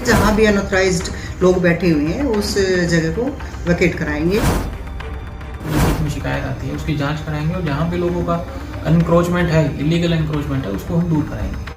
जहाँ भी अनऑथराइज्ड लोग बैठे हुए हैं उस जगह को वैकेट कराएंगे। में शिकायत आती है उसकी जांच कराएंगे और जहाँ पे लोगों का एनक्रोचमेंट है, इलीगल एनक्रोचमेंट है, उसको हम दूर कराएंगे।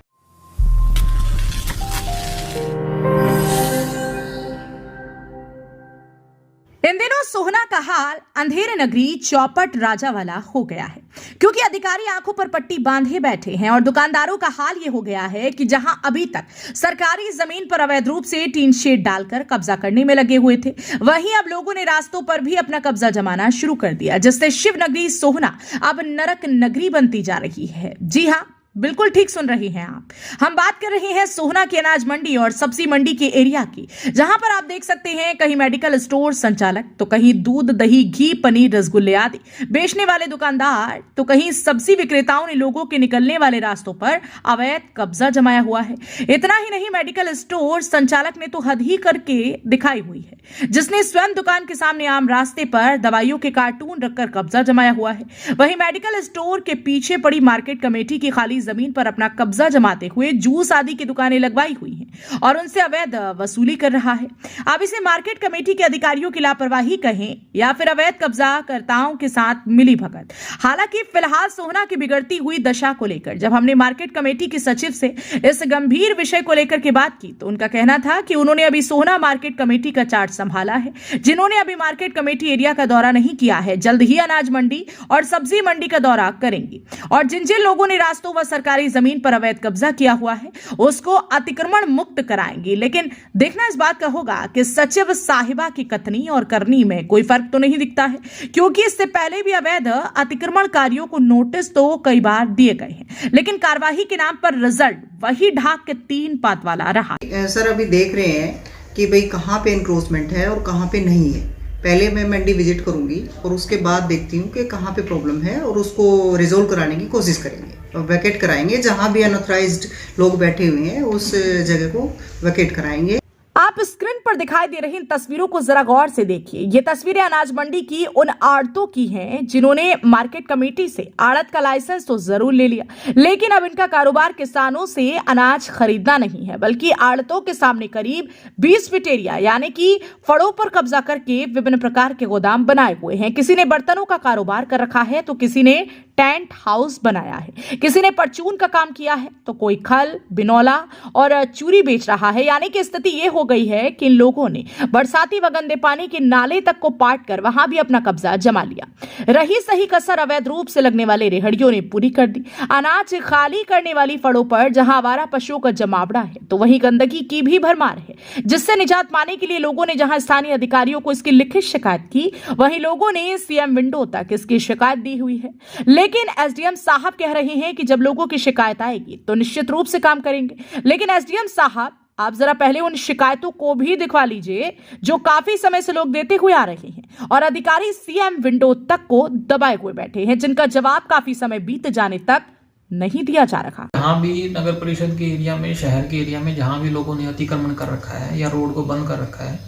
इन दिनों सोहना का हाल अंधेरे नगरी चौपट राजा वाला हो गया है, क्योंकि अधिकारी आंखों पर पट्टी बांधे बैठे हैं और दुकानदारों का हाल ये हो गया है कि जहां अभी तक सरकारी जमीन पर अवैध रूप से टीन शेड डालकर कब्जा करने में लगे हुए थे, वहीं अब लोगों ने रास्तों पर भी अपना कब्जा जमाना शुरू कर दिया, जिससे शिव नगरी सोहना अब नरक नगरी बनती जा रही है। जी हां, बिल्कुल ठीक सुन रही हैं आप। हम बात कर रहे हैं सोहना की अनाज मंडी और सब्जी मंडी के एरिया की, जहां पर आप देख सकते हैं कहीं मेडिकल स्टोर संचालक, तो कहीं दूध, दही, घी, पनीर, रसगुल्ले आदि बेचने वाले दुकानदार, तो कहीं सब्जी विक्रेताओं ने लोगों के निकलने वाले रास्तों पर अवैध कब्जा जमाया हुआ है। इतना ही नहीं, मेडिकल स्टोर संचालक ने तो हद ही करके दिखाई हुई है, जिसने स्वयं दुकान के सामने आम रास्ते पर दवाइयों के कार्टून रखकर कब्जा जमाया हुआ है। वहीं मेडिकल स्टोर के पीछे पड़ी मार्केट कमेटी की खाली जमीन पर अपना कब्जा जमाते हुए जूस आदि की दुकानें लगवाई हुई हैं और उनसे अवैध वसूली कर रहा है। अब इसे मार्केट कमेटी के अधिकारियों की लापरवाही कहें या फिर अवैध कब्जाकर्ताओं के साथ मिली भगत। हालांकि फिलहाल सोहना की बिगड़ती हुई दशा को लेकर जब हमने मार्केट कमेटी के सचिव से इस गंभीर विषय को लेकर के बात की, तो उनका कहना था कि उन्होंने अभी सोहना मार्केट कमेटी का चार्ज संभाला है, जिन्होंने अभी मार्केट कमेटी एरिया का दौरा नहीं किया है, जल्द ही अनाज मंडी और सब्जी मंडी का दौरा करेंगे और जिन जिन लोगों ने रास्तों व सरकारी जमीन पर अवैध कब्जा किया हुआ है उसको अतिक्रमण मुक्त कराएंगे। लेकिन देखना इस बात का होगा कि सचिव साहिबा की कथनी और करनी में कोई फर्क तो नहीं दिखता है, क्योंकि इससे पहले भी अवैध अतिक्रमणकारियों को नोटिस तो कई बार दिए गए हैं, लेकिन कार्रवाई के नाम पर रिजल्ट वही ढाक के 3 पात वाला रहा। सर अभी देख रहे हैं कि भाई कहाँ पे एनक्रोचमेंट है और कहाँ पे नहीं है। पहले मैं मंडी विजिट करूंगी और उसके बाद देखती हूँ कि कहाँ पे प्रॉब्लम है और उसको रिजोल्व कराने की कोशिश करेंगे और वैकेट कराएंगे। जहाँ भी अनऑथराइज्ड लोग बैठे हुए हैं उस जगह को वैकेट कराएंगे। आप स्क्रीन पर दिखाई दे रही इन तस्वीरों को जरा गौर से देखिए। ये तस्वीरें अनाज मंडी की उन आड़तों की हैं जिन्होंने मार्केट कमेटी से आड़त का लाइसेंस तो जरूर ले लिया, लेकिन अब इनका कारोबार किसानों से अनाज खरीदना नहीं है, बल्कि आड़तों के सामने करीब 20 फीट एरिया यानी कि फड़ों पर कब्जा करके विभिन्न प्रकार के गोदाम बनाए हुए हैं। किसी ने बर्तनों का कारोबार कर रखा है, तो किसी ने टेंट हाउस बनाया है, किसी ने परचून का काम किया है, तो कोई खल, बिनौला और चूरी बेच रहा है। यानी कि स्थिति ये हो गई है कि इन लोगों ने बरसाती व गंदे पानी के नाले तक को पाट कर वहां भी अपना कब्जा जमा लिया। रही सही कसर अवैध रूप से लगने वाले रेहड़ियों ने पूरी कर दी। अनाज खाली करने वाली फड़ों पर जहां आवारा पशुओं का जमावड़ा है, तो वहीं गंदगी की भी भरमार है, जिससे निजात पाने के लिए लोगों ने जहां स्थानीय अधिकारियों को इसकी लिखित शिकायत की, वहीं लोगों ने सीएम विंडो तक इसकी शिकायत दी हुई है। लेकिन एसडीएम साहब कह रहे हैं कि जब लोगों की शिकायत आएगी तो निश्चित रूप से काम करेंगे। लेकिन एसडीएम साहब, आप जरा पहले उन शिकायतों को भी दिखवा लीजिए जो काफी समय से लोग देते हुए आ रहे हैं और अधिकारी सीएम विंडो तक को दबाए हुए बैठे हैं, जिनका जवाब काफी समय बीत जाने तक नहीं दिया जा रहा। जहाँ भी नगर परिषद के एरिया में, शहर के एरिया में जहाँ भी लोगों ने अतिक्रमण कर रखा है या रोड को बंद कर रखा है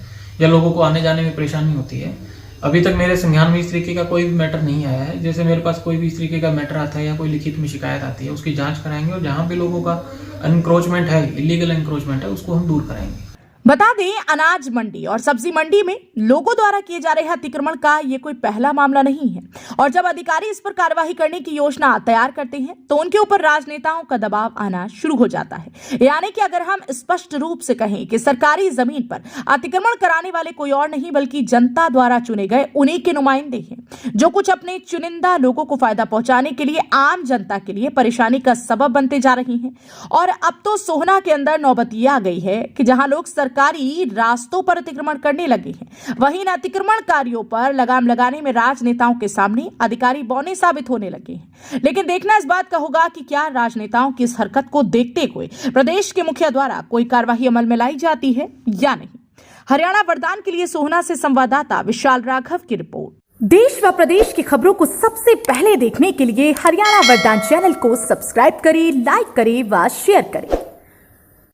या लोगों को आने जाने में परेशानी होती है, अभी तक मेरे संज्ञान में इस तरीके का कोई भी मैटर नहीं आया है। जैसे मेरे पास कोई भी इस तरीके का मैटर आता है या कोई लिखित में शिकायत आती है, उसकी जांच कराएंगे और जहाँ पे लोगों का एनक्रोचमेंट है, इलीगल एनक्रोचमेंट है, उसको हम दूर कराएंगे। बता दें, अनाज मंडी और सब्जी मंडी में लोगों द्वारा किए जा रहे अतिक्रमण का ये कोई पहला मामला नहीं है और जब अधिकारी इस पर कार्रवाई करने की योजना तैयार करते हैं तो उनके ऊपर राजनेताओं का दबाव आना शुरू हो जाता है। यानी कि अगर हम स्पष्ट रूप से कहें कि सरकारी जमीन पर अतिक्रमण कराने वाले कोई और नहीं बल्कि जनता द्वारा चुने गए उन्हीं के नुमाइंदे हैं, जो कुछ अपने चुनिंदा लोगों को फायदा पहुंचाने के लिए आम जनता के लिए परेशानी का सबब बनते जा रही हैं। और अब तो सोहना के अंदर नौबत यह आ गई है कि जहां लोग सरकारी रास्तों पर अतिक्रमण करने लगे हैं, वहीं अतिक्रमणकारियों पर लगाम लगाने में राजनेताओं के सामने अधिकारी बौने साबित होने लगे हैं। लेकिन देखना इस बात का होगा कि क्या राजनेताओं की इस हरकत को देखते हुए प्रदेश के मुखिया द्वारा कोई कार्रवाई अमल में लाई जाती है या नहीं। हरियाणा वरदान के लिए सोहना से संवाददाता विशाल राघव की रिपोर्ट। देश व प्रदेश की खबरों को सबसे पहले देखने के लिए हरियाणा वरदान चैनल को सब्सक्राइब करें, लाइक करें व शेयर करें।